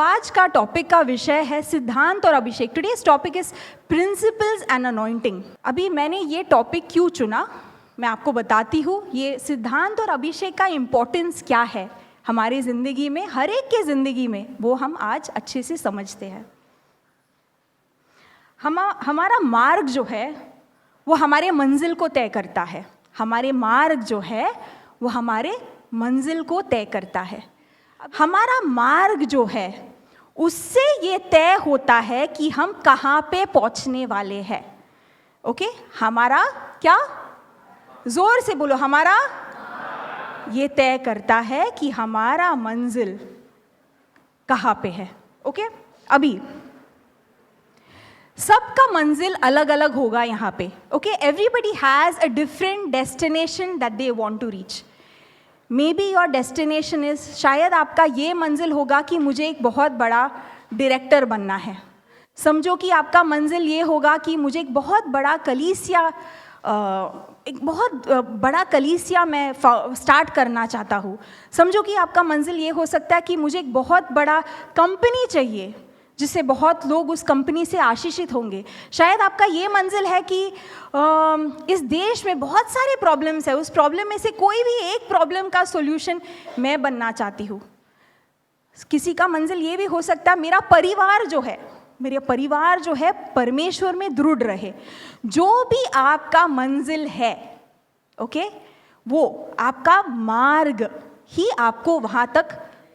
आज का टॉपिक का विषय है सिद्धांत और अभिषेक। Today's topic is principles and anointing. अभी मैंने ये टॉपिक क्यों चुना मैं आपको बताती हूँ। ये सिद्धांत और अभिषेक का इम्पोर्टेंस क्या है हमारी ज़िंदगी में, हर एक के ज़िंदगी में, वो हम आज अच्छे से समझते हैं। हमारा मार्ग जो है वो हमारे मंजिल को तय करता है। हमारे मार्ग जो है वो हमारे मंजिल को तय करता है। हमारा मार्ग जो है उससे ये तय होता है कि हम कहाँ पे पहुँचने वाले हैं। ओके, हमारा क्या, जोर से बोलो, हमारा ये तय करता है कि हमारा मंजिल कहाँ पे है। ओके, अभी सबका मंजिल अलग अलग होगा यहाँ पे। Okay, everybody has a different destination that they want to reach. Maybe your destination is, शायद आपका ये मंजिल होगा कि मुझे एक बहुत बड़ा डायरेक्टर बनना है। समझो कि आपका मंजिल ये होगा कि मुझे एक बहुत बड़ा कलीसिया मैं स्टार्ट करना चाहता हूँ। समझो कि आपका मंजिल ये हो सकता है कि मुझे एक बहुत बड़ा कंपनी चाहिए जिससे बहुत लोग उस कंपनी से आशीषित होंगे। शायद आपका ये मंजिल है कि इस देश में बहुत सारे प्रॉब्लम्स है, उस प्रॉब्लम में से कोई भी एक प्रॉब्लम का सॉल्यूशन मैं बनना चाहती हूँ। किसी का मंजिल ये भी हो सकता है मेरा परिवार जो है परमेश्वर में दृढ़ रहे। जो भी आपका मंजिल है, ओके, वो आपका मार्ग ही आपको वहाँ तक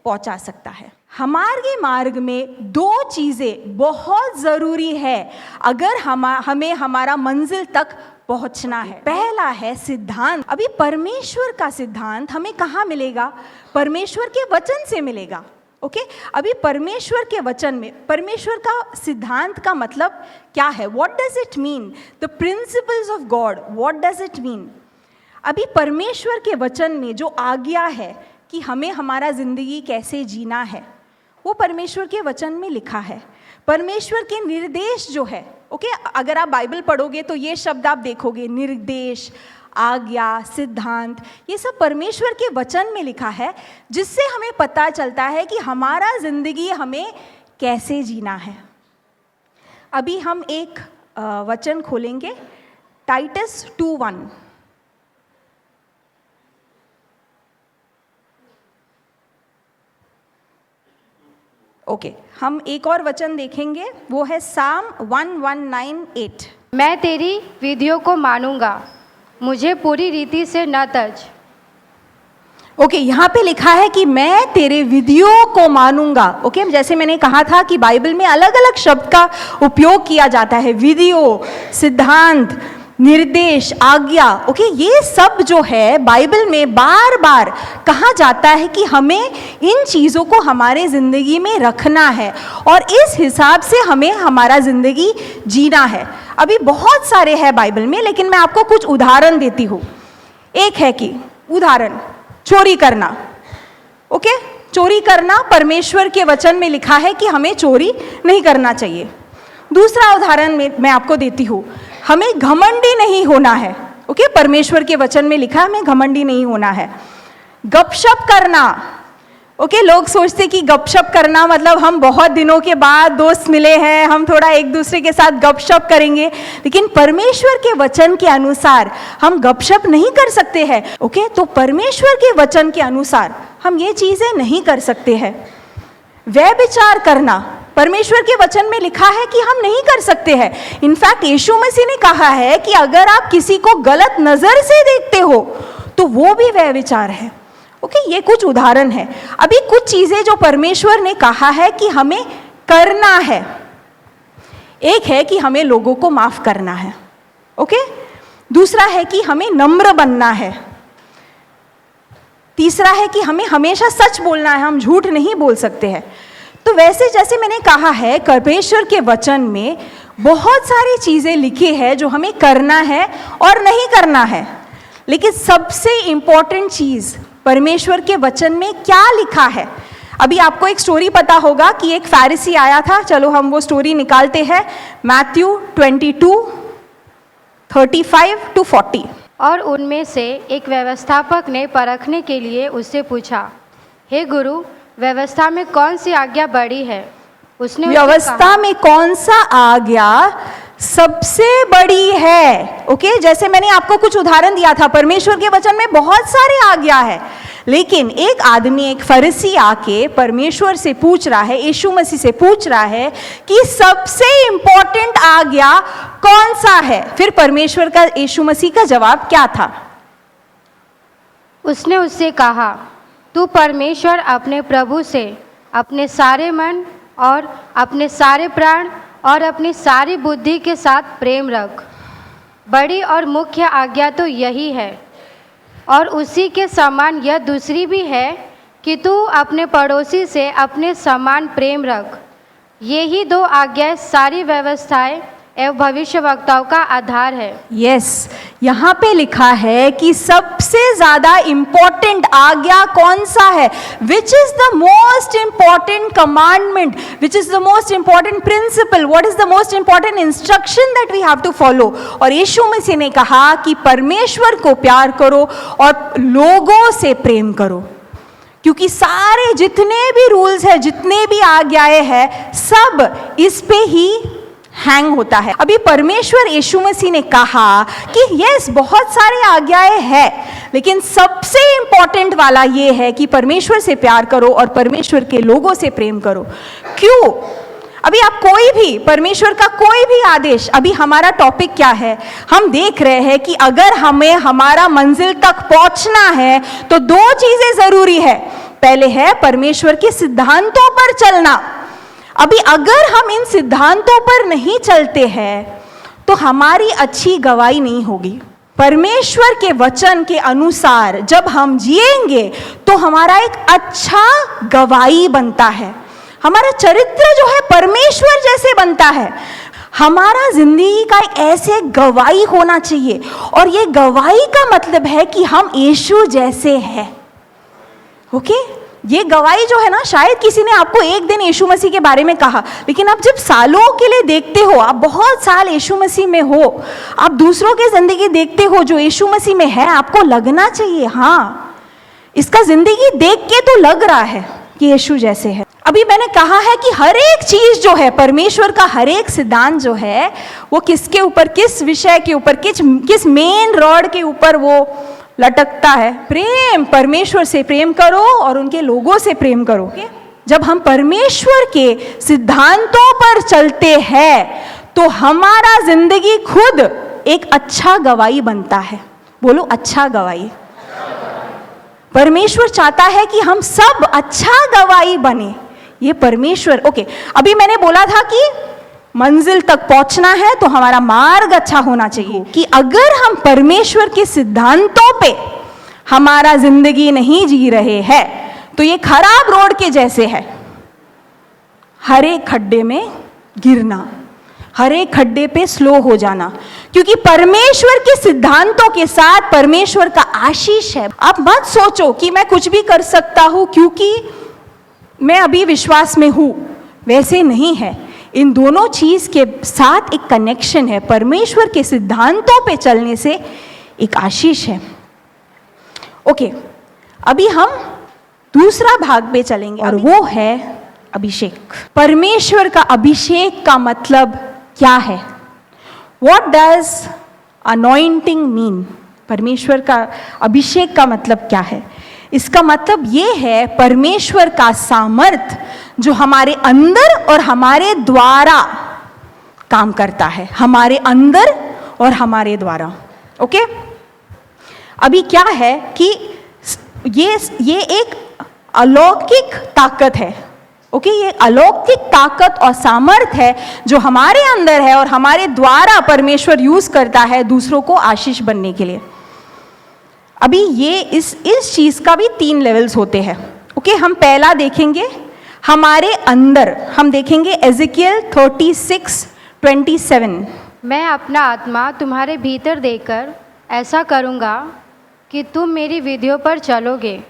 पहुँचा सकता है। हमारे मार्ग में दो चीज़ें बहुत ज़रूरी है अगर हमें हमारा मंजिल तक पहुंचना है। पहला है सिद्धांत। अभी परमेश्वर का सिद्धांत हमें कहाँ मिलेगा? परमेश्वर के वचन से मिलेगा। ओके, अभी परमेश्वर के वचन में परमेश्वर का सिद्धांत का मतलब क्या है? What does it mean? The principles of God, what does it mean? अभी परमेश्वर के वचन में जो आज्ञा है कि हमें हमारा ज़िंदगी कैसे जीना है, वो परमेश्वर के वचन में लिखा है। परमेश्वर के निर्देश जो है, ओके, अगर आप बाइबल पढ़ोगे तो ये शब्द आप देखोगे, निर्देश, आज्ञा, सिद्धांत, ये सब परमेश्वर के वचन में लिखा है, जिससे हमें पता चलता है कि हमारा ज़िंदगी हमें कैसे जीना है। अभी हम एक वचन खोलेंगे, टाइटस 2:1। ओके, हम एक और वचन देखेंगे, वो है साम 119:8। मैं तेरी विधियों को मानूंगा, मुझे पूरी रीति से न तज। ओके, यहाँ पे लिखा है कि मैं तेरे विधियों को मानूंगा। ओके, जैसे मैंने कहा था कि बाइबल में अलग अलग शब्द का उपयोग किया जाता है, विधियों, सिद्धांत, निर्देश, आज्ञा। ओके, ये सब जो है बाइबल में बार बार कहा जाता है कि हमें इन चीज़ों को हमारे ज़िंदगी में रखना है और इस हिसाब से हमें हमारा ज़िंदगी जीना है। अभी बहुत सारे हैं बाइबल में, लेकिन मैं आपको कुछ उदाहरण देती हूँ। एक है कि उदाहरण चोरी करना। ओके, चोरी करना परमेश्वर के वचन में लिखा है कि हमें चोरी नहीं करना चाहिए। दूसरा उदाहरण में मैं आपको देती हूँ, हमें घमंडी नहीं होना है। ओके, परमेश्वर के वचन में लिखा है हमें घमंडी नहीं होना है। गपशप करना। ओके, लोग सोचते कि गपशप करना मतलब हम बहुत दिनों के बाद दोस्त मिले हैं, हम थोड़ा एक दूसरे के साथ गपशप करेंगे, लेकिन परमेश्वर के वचन के अनुसार हम गपशप नहीं कर सकते हैं। ओके, तो परमेश्वर के वचन के अनुसार हम ये चीज़ें नहीं कर सकते हैं। व्यभिचार करना परमेश्वर के वचन में लिखा है कि हम नहीं कर सकते हैं। इनफैक्ट यीशु मसीह ने कहा है कि अगर आप किसी को गलत नजर से देखते हो तो वो भी व्यभिचार है। ओके, ये कुछ उदाहरण है। अभी कुछ चीजें जो परमेश्वर ने कहा है कि हमें करना है, एक है कि हमें लोगों को माफ करना है। ओके, दूसरा है कि हमें नम्र बनना है। तीसरा है कि हमें हमेशा सच बोलना है, हम झूठ नहीं बोल सकते हैं। तो वैसे जैसे मैंने कहा है, परमेश्वर के वचन में बहुत सारी चीज़ें लिखी है जो हमें करना है और नहीं करना है, लेकिन सबसे इम्पॉर्टेंट चीज़ परमेश्वर के वचन में क्या लिखा है। अभी आपको एक स्टोरी पता होगा कि एक फैरिसी आया था। चलो हम वो स्टोरी निकालते हैं, मैथ्यू 22:35-40। और उनमें से एक व्यवस्थापक ने परखने के लिए उससे पूछा, हे गुरु, व्यवस्था में कौन सी आज्ञा बड़ी है? उसने उससे व्यवस्था कहा, में कौन सा आज्ञा सबसे बड़ी है? ओके, जैसे मैंने आपको कुछ उदाहरण दिया था, परमेश्वर के वचन में बहुत सारे आज्ञा है, लेकिन एक आदमी, एक फरीसी आके परमेश्वर से पूछ रहा है, यीशु मसीह से पूछ रहा है कि सबसे इंपॉर्टेंट आज्ञा कौन सा है? फिर परमेश्वर का, यीशु मसीह का जवाब क्या था? उसने उससे कहा, तू परमेश्वर अपने प्रभु से अपने सारे मन और अपने सारे प्राण और अपनी सारी बुद्धि के साथ प्रेम रख। बड़ी और मुख्य आज्ञा तो यही है, और उसी के समान यह दूसरी भी है कि तू अपने पड़ोसी से अपने समान प्रेम रख। ये ही दो आज्ञाएं सारी व्यवस्थाएं एवं भविष्यवक्ताओं का आधार है। यस, यहाँ पे लिखा है कि सबसे ज्यादा इंपॉर्टेंट आज्ञा कौन सा है? Which is the most important commandment, which is the most important principle, what is the most important instruction that we have to follow? और यीशु मसीह ने कहा कि परमेश्वर को प्यार करो और लोगों से प्रेम करो, क्योंकि सारे जितने भी रूल्स है, जितने भी आज्ञाएं हैं, सब इस पे ही हैंग होता है। अभी परमेश्वर, यीशु मसीह ने कहा कि यस, बहुत सारे आज्ञाएं हैं, लेकिन सबसे इंपॉर्टेंट वाला ये है कि परमेश्वर से प्यार करो और परमेश्वर के लोगों से प्रेम करो। क्यों? अभी आप कोई भी, परमेश्वर का कोई भी आदेश, अभी हमारा टॉपिक क्या है? हम देख रहे हैं कि अगर हमें हमारा मंजिल तक पहुंचना है तो दो चीजें जरूरी है। पहले है परमेश्वर के सिद्धांतों पर चलना। अभी अगर हम इन सिद्धांतों पर नहीं चलते हैं तो हमारी अच्छी गवाही नहीं होगी। परमेश्वर के वचन के अनुसार जब हम जिएंगे तो हमारा एक अच्छा गवाही बनता है, हमारा चरित्र जो है परमेश्वर जैसे बनता है। हमारा जिंदगी का एक ऐसे गवाही होना चाहिए, और ये गवाही का मतलब है कि हम यीशु जैसे हैं। ओके, ये गवाही जो है ना, शायद किसी ने आपको एक दिन यीशु मसीह के बारे में कहा, लेकिन आप जब सालों के लिए देखते हो, आप बहुत साल यीशु मसीह में हो, आप दूसरों की जिंदगी देखते हो जो यीशु मसीह में है, आपको लगना चाहिए हाँ, इसका जिंदगी देख के तो लग रहा है कि यीशु जैसे है। अभी मैंने कहा है कि हर एक चीज जो है, परमेश्वर का हर एक सिद्धांत जो है, वो किसके ऊपर, किस विषय के ऊपर, किस मेन रॉड के ऊपर वो लटकता है? प्रेम। परमेश्वर से प्रेम करो और उनके लोगों से प्रेम करो। जब हम परमेश्वर के सिद्धांतों पर चलते हैं तो हमारा जिंदगी खुद एक अच्छा गवाही बनता है। बोलो, अच्छा गवाही। परमेश्वर चाहता है कि हम सब अच्छा गवाही बने, ये परमेश्वर। ओके, अभी मैंने बोला था कि मंजिल तक पहुंचना है तो हमारा मार्ग अच्छा होना चाहिए, कि अगर हम परमेश्वर के सिद्धांतों पे हमारा जिंदगी नहीं जी रहे हैं तो ये खराब रोड के जैसे है। हर एक खड्डे में गिरना, हर एक खड्डे पे स्लो हो जाना, क्योंकि परमेश्वर के सिद्धांतों के साथ परमेश्वर का आशीष है। आप मत सोचो कि मैं कुछ भी कर सकता हूं क्योंकि मैं अभी विश्वास में हूं, वैसे नहीं है। इन दोनों चीज के साथ एक कनेक्शन है। परमेश्वर के सिद्धांतों पे चलने से एक आशीष है। ओके, अभी हम दूसरा भाग पे चलेंगे और वो है अभिषेक। परमेश्वर का अभिषेक का मतलब क्या है? What does anointing mean? परमेश्वर का अभिषेक का मतलब क्या है? इसका मतलब ये है परमेश्वर का सामर्थ जो हमारे अंदर और हमारे द्वारा काम करता है, हमारे अंदर और हमारे द्वारा। ओके, अभी क्या है कि ये एक अलौकिक ताकत है। ओके, ये अलौकिक ताकत और सामर्थ है जो हमारे अंदर है और हमारे द्वारा परमेश्वर यूज करता है दूसरों को आशीष बनने के लिए। अभी ये इस चीज का भी 3 लेवल्स होते हैं। ओके, हम पहला देखेंगे हमारे अंदर, हम देखेंगे एजिकियल 36:27। मैं अपना आत्मा तुम्हारे भीतर देकर ऐसा करूँगा कि तुम मेरी विधियों पर चलोगे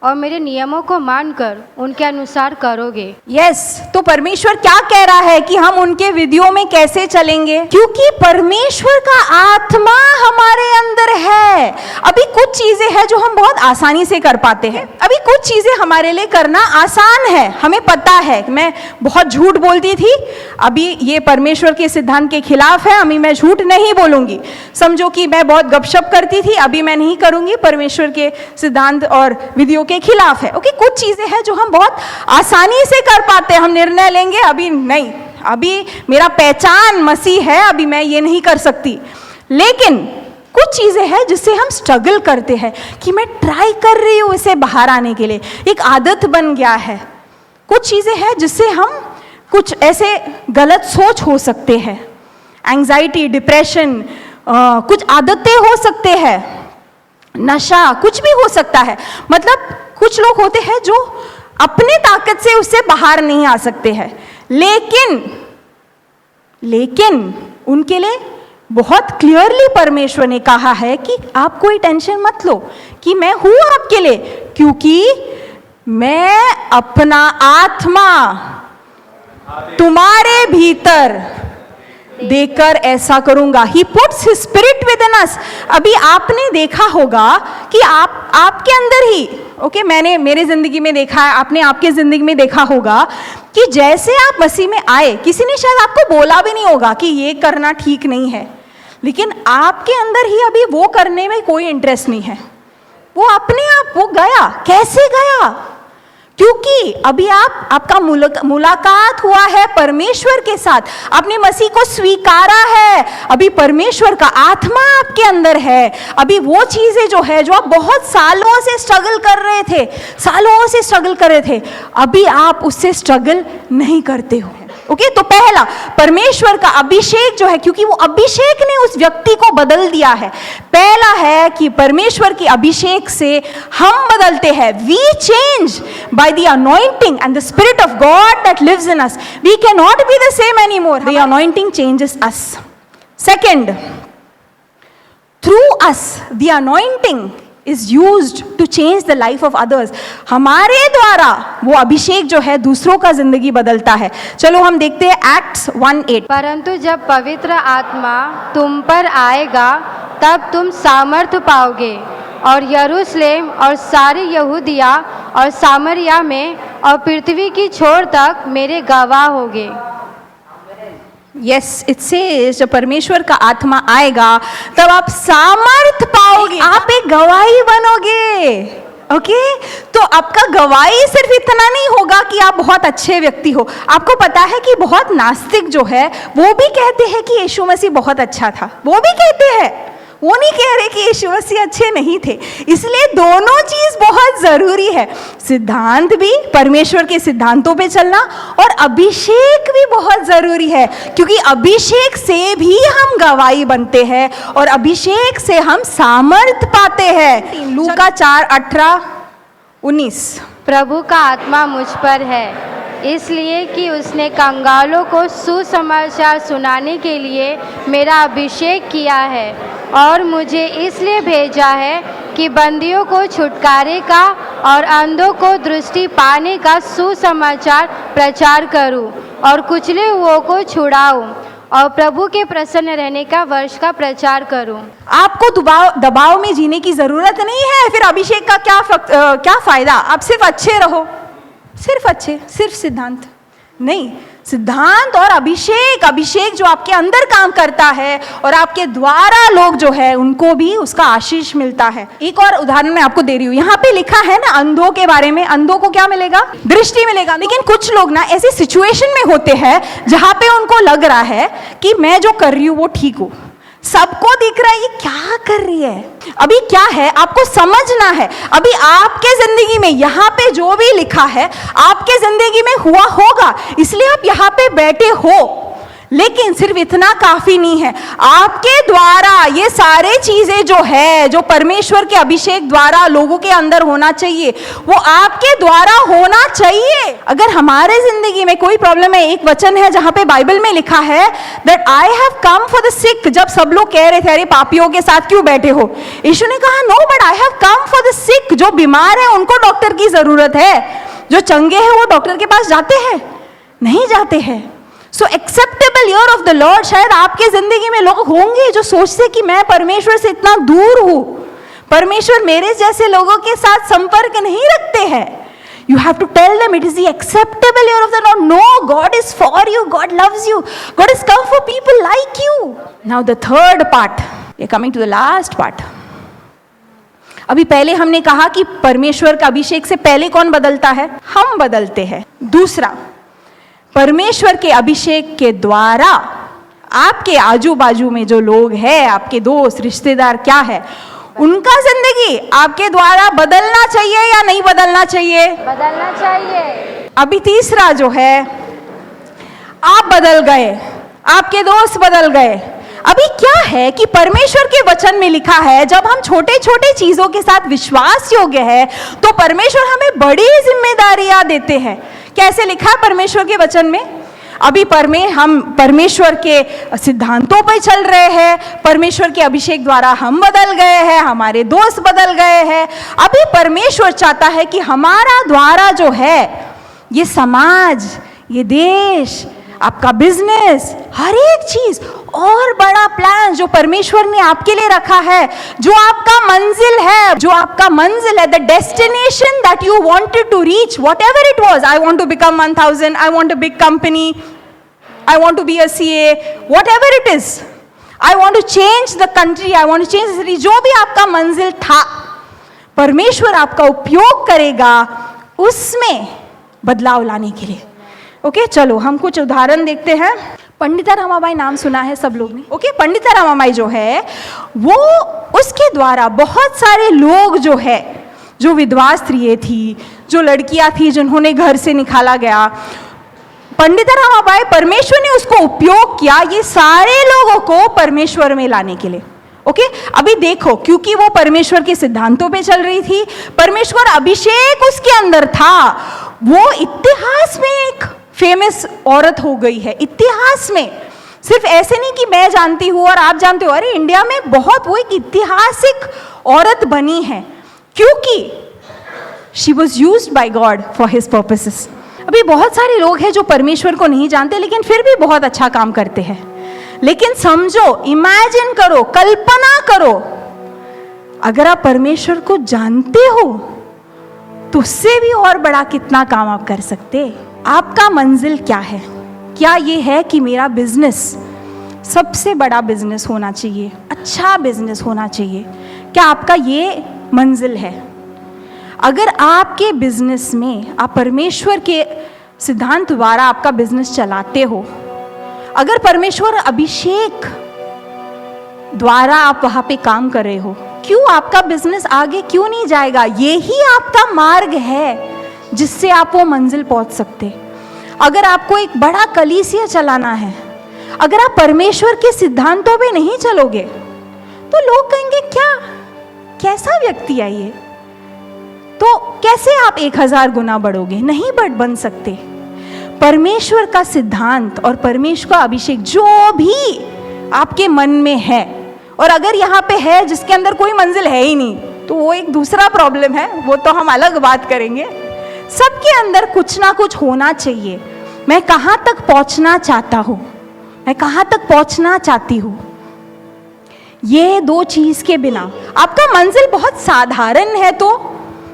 और मेरे नियमों को मानकर उनके अनुसार करोगे। यस, तो परमेश्वर क्या कह रहा है कि हम उनके विधियों में कैसे चलेंगे? क्योंकि परमेश्वर का आत्मा हमारे अंदर है। अब अभी कुछ चीजें हैं जो हम बहुत आसानी से कर पाते हैं, अभी कुछ चीजें हमारे लिए करना आसान है, हमें पता है। मैं बहुत झूठ बोलती थी, अभी ये परमेश्वर के सिद्धांत के खिलाफ है, अभी मैं झूठ नहीं बोलूंगी। समझो कि मैं बहुत गपशप करती थी, अभी मैं नहीं करूंगी, परमेश्वर के सिद्धांत और विधियों के खिलाफ है। ओके, कुछ चीजें हैं जो हम बहुत आसानी से कर पाते हैं, हम निर्णय लेंगे अभी नहीं, अभी मेरा पहचान मसीह है, अभी मैं ये नहीं कर सकती। लेकिन कुछ चीजें हैं जिससे हम स्ट्रगल करते हैं कि मैं ट्राई कर रही हूं इसे बाहर आने के लिए, एक आदत बन गया है। कुछ चीजें हैं जिससे हम कुछ ऐसे गलत सोच हो सकते हैं, एंजाइटी, डिप्रेशन, कुछ आदतें हो सकते हैं, नशा, कुछ भी हो सकता है। मतलब कुछ लोग होते हैं जो अपनी ताकत से उससे बाहर नहीं आ सकते हैं, लेकिन उनके लिए बहुत क्लियरली परमेश्वर ने कहा है कि आप कोई टेंशन मत लो कि मैं हूं आपके लिए, क्योंकि मैं अपना आत्मा तुम्हारे भीतर देकर ऐसा करूंगा। He puts his spirit within us। अभी आपने देखा होगा कि आपके अंदर ही, ओके, मैंने मेरे जिंदगी में देखा है, आपने आपके जिंदगी में देखा होगा कि जैसे आप मसीह में आए, किसी ने शायद आपको बोला भी नहीं होगा कि ये करना ठीक नहीं है, लेकिन आपके अंदर ही अभी वो करने में कोई इंटरेस्ट नहीं है, वो अपने आप वो गया। कैसे गया? क्योंकि अभी आपका मुलाकात हुआ है परमेश्वर के साथ, आपने मसीह को स्वीकारा है, अभी परमेश्वर का आत्मा आपके अंदर है। अभी वो चीजें जो है, जो आप बहुत सालों से स्ट्रगल कर रहे थे, अभी आप उससे स्ट्रगल नहीं करते हो। ओके, तो पहला, परमेश्वर का अभिषेक जो है, क्योंकि वो अभिषेक ने उस व्यक्ति को बदल दिया है। पहला है कि परमेश्वर के अभिषेक से हम बदलते हैं। We change by the anointing and the spirit of God that lives in us. We can not be the same anymore. The anointing changes us. Second, through us the anointing is used to change the life of others। हमारे द्वारा वो अभिषेक जो है दूसरों का जिंदगी बदलता है। चलो हम देखते हैं Acts 1:8। परंतु जब पवित्र आत्मा तुम पर आएगा तब तुम सामर्थ्य पाओगे और यरूशलेम और सारी यहूदिया और सामरिया में और पृथ्वी की छोर तक मेरे गवाह होगे। यस, इट सेज जब परमेश्वर का आत्मा आएगा तब आप सामर्थ पाओगे, आप एक गवाही बनोगे। ओके, तो आपका गवाही सिर्फ इतना नहीं होगा कि आप बहुत अच्छे व्यक्ति हो। आपको पता है कि बहुत नास्तिक जो है वो भी कहते हैं कि यीशु मसीह बहुत अच्छा था, वो भी कहते हैं, वो नहीं कह रहे कि यीशु मसीह अच्छे नहीं थे। इसलिए दोनों चीज बहुत जरूरी है, सिद्धांत भी, परमेश्वर के सिद्धांतों पे चलना, और अभिषेक भी बहुत जरूरी है, क्योंकि अभिषेक से भी हम गवाही बनते हैं और अभिषेक से हम सामर्थ पाते हैं। लूका 4:18-19। प्रभु का आत्मा मुझ पर है, इसलिए कि उसने कंगालों को सुसमाचार सुनाने के लिए मेरा अभिषेक किया है, और मुझे इसलिए भेजा है कि बंदियों को छुटकारे का और अंधों को दृष्टि पाने का सुसमाचार प्रचार करूं, और कुचले हुओं को छुड़ाऊं, और प्रभु के प्रसन्न रहने का वर्ष का प्रचार करूं। आपको दबाव में जीने की जरूरत नहीं है। फिर अभिषेक का क्या फायदा? आप सिर्फ अच्छे रहो, सिर्फ सिद्धांत नहीं, सिद्धांत और अभिषेक जो आपके अंदर काम करता है और आपके द्वारा लोग जो है उनको भी उसका आशीष मिलता है। एक और उदाहरण मैं आपको दे रही हूँ, यहाँ पे लिखा है ना अंधों के बारे में, अंधों को क्या मिलेगा? दृष्टि मिलेगा। लेकिन कुछ लोग ना ऐसी सिचुएशन में होते हैं जहाँ पे उनको लग रहा है कि मैं जो कर रही हूँ वो ठीक हूँ, सबको दिख रहा है ये क्या कर रही है। अभी क्या है, आपको समझना है, अभी आपके जिंदगी में यहाँ पे जो भी लिखा है आपके जिंदगी में हुआ होगा, इसलिए आप यहाँ पे बैठे हो। लेकिन सिर्फ इतना काफी नहीं है, आपके द्वारा ये सारे चीजें जो है, जो परमेश्वर के अभिषेक द्वारा लोगों के अंदर होना चाहिए, वो आपके द्वारा होना चाहिए। अगर हमारे जिंदगी में कोई प्रॉब्लम है, एक वचन है जहां पे बाइबल में लिखा है that I have come for the sick. जब सब लोग कह रहे थे अरे पापियों के साथ क्यों बैठे हो, यीशु ने कहा no but I have come for the sick. जो बीमार है उनको डॉक्टर की जरूरत है, जो चंगे हैं वो डॉक्टर के पास जाते हैं? नहीं जाते हैं। So acceptable year of the lord, शायद आपके जिंदगी में लोग होंगे जो सोचते कि मैं परमेश्वर से इतना दूर हूं, परमेश्वर मेरे जैसे लोगों के साथ संपर्क नहीं रखते हैं. You have to tell them it is the acceptable year of the Lord. No, God is for you. God loves you. God has come for people like you. Now the third part. We are coming to the last part. अभी पहले हमने कहा कि परमेश्वर का अभिषेक से पहले कौन बदलता है? हम बदलते हैं. दूसरा, परमेश्वर के अभिषेक के द्वारा आपके आजू बाजू में जो लोग हैं, आपके दोस्त, रिश्तेदार क्या है, उनका जिंदगी आपके द्वारा बदलना चाहिए या नहीं बदलना चाहिए? बदलना चाहिए. अभी तीसरा जो है, आप बदल गए, आपके दोस्त बदल गए. अभी क्या है कि परमेश्वर के वचन में लिखा है, जब हम छोटे छोटे चीजों के साथ विश्वास योग्य है तो परमेश्वर हमें बड़ी जिम्मेदारियां देते हैं. कैसे लिखा है परमेश्वर के वचन में? अभी हम परमेश्वर के सिद्धांतों पर चल रहे हैं, परमेश्वर के अभिषेक द्वारा हम बदल गए हैं, हमारे दोस्त बदल गए हैं. अभी परमेश्वर चाहता है कि हमारा द्वारा जो है, ये समाज, ये देश, आपका बिजनेस, हर एक चीज और बड़ा प्लान जो परमेश्वर ने आपके लिए रखा है, जो आपका मंजिल है, the destination that you wanted to reach, whatever it was. I want to become 1000, I want a big company, I want to be a CA, whatever it is. I want to change the country, I want to change the city. जो भी आपका मंजिल था, परमेश्वर आपका उपयोग करेगा उसमें बदलाव लाने के लिए. ओके, चलो हम कुछ उदाहरण देखते हैं. पंडिता रमाबाई नाम सुना है सब लोग ने? ओके, पंडिता रमाबाई जो है वो, उसके द्वारा बहुत सारे लोग जो है, जो विधवा स्त्रियाँ थी, जो लड़कियां थी जिन्होंने घर से निकाला गया, पंडिता रमाबाई, परमेश्वर ने उसको उपयोग किया ये सारे लोगों को परमेश्वर में लाने के लिए. ओके, अभी देखो, क्योंकि वो परमेश्वर के सिद्धांतों पे चल रही थी, परमेश्वर अभिषेक उसके अंदर था, वो इतिहास में एक फेमस औरत हो गई है. इतिहास में सिर्फ ऐसे नहीं कि मैं जानती हूँ और आप जानते हो, अरे इंडिया में बहुत, वो एक ऐतिहासिक औरत बनी है क्योंकि she was used by God for his purposes. अभी बहुत सारे लोग हैं जो परमेश्वर को नहीं जानते लेकिन फिर भी बहुत अच्छा काम करते हैं. लेकिन समझो, इमेजिन करो, कल्पना करो, अगर आप परमेश्वर को जानते हो तो उससे भी और बड़ा कितना काम आप कर सकते. आपका मंजिल क्या है? क्या ये है कि मेरा बिजनेस सबसे बड़ा बिजनेस होना चाहिए, अच्छा बिजनेस होना चाहिए? क्या आपका ये मंजिल है? अगर आपके बिजनेस में आप परमेश्वर के सिद्धांत द्वारा आपका बिजनेस चलाते हो, अगर परमेश्वर अभिषेक द्वारा आप वहां पे काम कर रहे हो, क्यों आपका बिजनेस आगे क्यों नहीं जाएगा? यही आपका मार्ग है जिससे आप वो मंजिल पहुंच सकते. अगर आपको एक बड़ा कलीसिया चलाना है, अगर आप परमेश्वर के सिद्धांतों पे नहीं चलोगे तो लोग कहेंगे क्या, कैसा व्यक्ति है ये, तो कैसे आप 1000 गुना बढ़ोगे? नहीं बन सकते. परमेश्वर का सिद्धांत और परमेश्वर का अभिषेक जो भी आपके मन में है, और अगर यहाँ पे है जिसके अंदर कोई मंजिल है ही नहीं, तो वो एक दूसरा प्रॉब्लम है, वो तो हम अलग बात करेंगे. सबके अंदर कुछ ना कुछ होना चाहिए. मैं कहाँ तक पहुँचना चाहता हूँ, मैं कहाँ तक पहुँचना चाहती हूँ, ये दो चीज के बिना आपका मंजिल बहुत साधारण है तो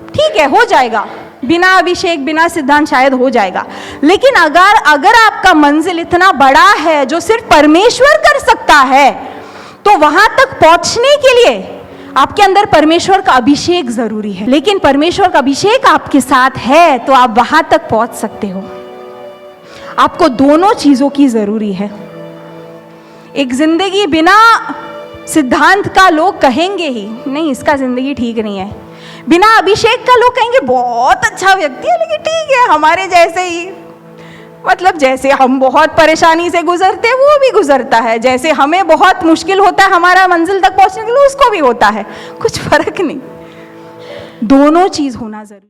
ठीक है, हो जाएगा, बिना अभिषेक, बिना सिद्धांत शायद हो जाएगा. लेकिन अगर आपका मंजिल इतना बड़ा है जो सिर्फ परमेश्वर कर सकता है, तो वहां तक पहुंचने के लिए आपके अंदर परमेश्वर का अभिषेक जरूरी है. लेकिन परमेश्वर का अभिषेक आपके साथ है तो आप वहां तक पहुंच सकते हो. आपको दोनों चीजों की जरूरी है. एक जिंदगी बिना सिद्धांत का लोग कहेंगे ही नहीं, इसका जिंदगी ठीक नहीं है. बिना अभिषेक का लोग कहेंगे बहुत अच्छा व्यक्ति है, लेकिन ठीक है, हमारे जैसे ही, मतलब जैसे हम बहुत परेशानी से गुजरते हैं वो भी गुजरता है, जैसे हमें बहुत मुश्किल होता है हमारा मंजिल तक पहुंचने के लिए उसको भी होता है, कुछ फर्क नहीं. दोनों चीज होना जरूरी.